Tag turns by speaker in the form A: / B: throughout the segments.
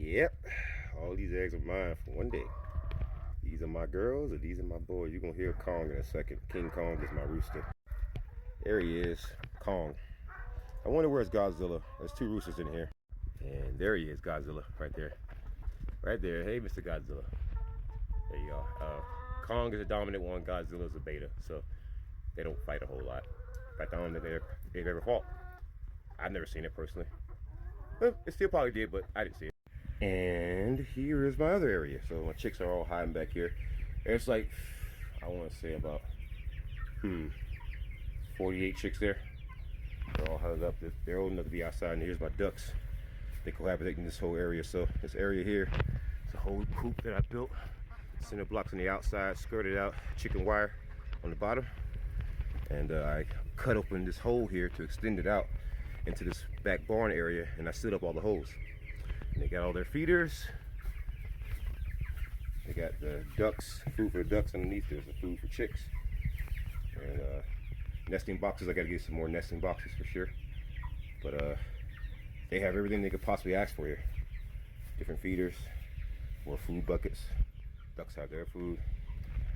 A: Yep, all these eggs are mine for one day. These are my girls, or these are my boys. You're gonna hear Kong in a second. King Kong is my rooster. There he is, Kong. I wonder where's Godzilla. There's two roosters in here. And there he is, Godzilla, right there. Right there. Hey, Mr. Godzilla. There you are. Kong is a dominant one, Godzilla is a beta, so they don't fight a whole lot. In fact, I don't know if they've ever fought. I've never seen it personally. Well, it still probably did, but I didn't see it. And here is my other area. So my chicks are all hiding back here. There's like, I want to say about 48 chicks there. They're all huddled up. They're old enough to be outside. And here's my ducks. They cohabitate in this whole area. So this area here is a whole coop that I built. Cinder blocks on the outside, skirted out, chicken wire on the bottom. And I cut open this hole here to extend it out into this back barn area, and I set up all the holes. And they got all their feeders. They got the ducks, food for the ducks underneath. There's the food for chicks. And nesting boxes. I gotta get some more nesting boxes for sure. But they have everything they could possibly ask for here. Different feeders, more food buckets. Ducks have their food.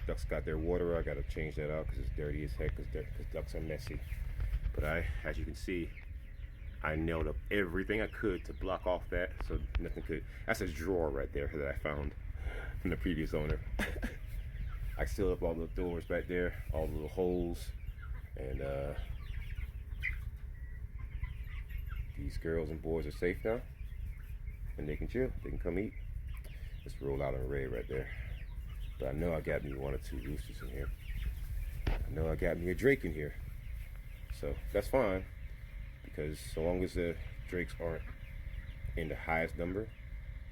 A: Ducks got their water. I gotta change that out because it's dirty as heck, because ducks are messy. But as you can see, I nailed up everything I could to block off that, so nothing could. That's a drawer right there that I found from the previous owner. I sealed up all the doors back there, all the little holes, and these girls and boys are safe now, and they can chill. They can come eat. Let's roll out an array right there. But I know I got me one or two roosters in here. I know I got me a drake in here, so that's fine. Because so long as the drakes aren't in the highest number,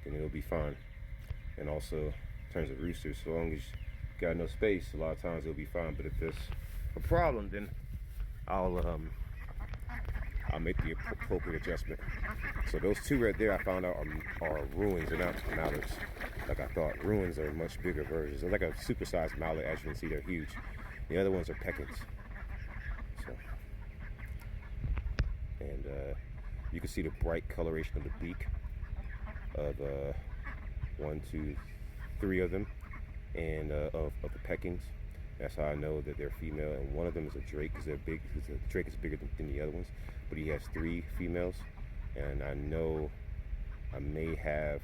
A: then it'll be fine. And also, in terms of roosters, so long as you got no space, a lot of times it'll be fine. But if there's a problem, then I'll make the appropriate adjustment. So those two right there, I found out are ruins and not mallards. Like I thought, ruins are much bigger versions. They're like a supersized mallard. As you can see, they're huge. The other ones are pekins. So. And you can see the bright coloration of the beak of 1, 2, 3 of them, and of the pekins. That's how I know that they're female. And one of them is a drake, because they're big. The drake is bigger than the other ones, but he has 3 females. And I know I may have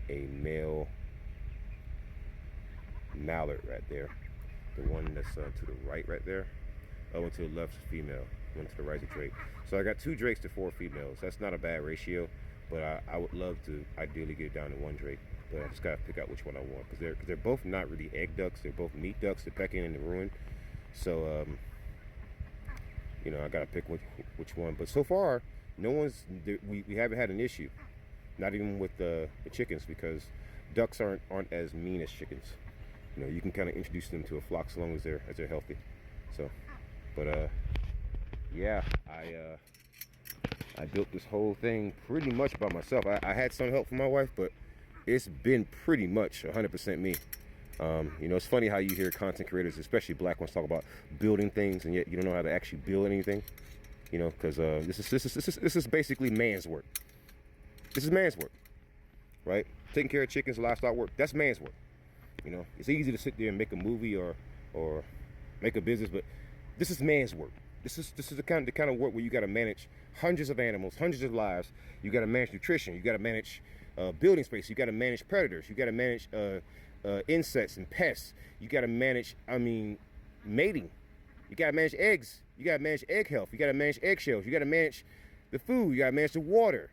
A: a male mallard right there. The one that's to the right there. One to the left is female. One to the right is a drake. So I got 2 drakes to 4 females. That's not a bad ratio, but I would love to ideally get it down to 1 drake. But I just gotta pick out which one I want, because they're both not really egg ducks. They're both meat ducks, the pekin and the ruin. So you know, I gotta pick which one. But so far, we haven't had an issue. Not even with the chickens, because ducks aren't as mean as chickens. You know, you can kind of introduce them to a flock so long as they're healthy. So, but yeah, I built this whole thing pretty much by myself. I had some help from my wife, but it's been pretty much 100% me. You know, it's funny how you hear content creators, especially black ones, talk about building things, and yet you don't know how to actually build anything. You know, because this is basically man's work. This is man's work, right? Taking care of chickens, livestock work, that's man's work. You know, it's easy to sit there and make a movie or make a business, but this is man's work. This is the kind of work where you got to manage hundreds of animals, hundreds of lives. You got to manage nutrition. You got to manage building space. You got to manage predators. You got to manage insects and pests. You got to manage, mating. You got to manage eggs. You got to manage egg health. You got to manage eggshells. You got to manage the food. You got to manage the water.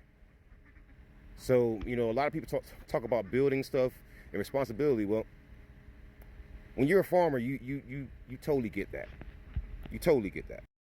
A: So, you know, a lot of people talk about building stuff and responsibility. Well, when you're a farmer, you totally get that. You totally get that.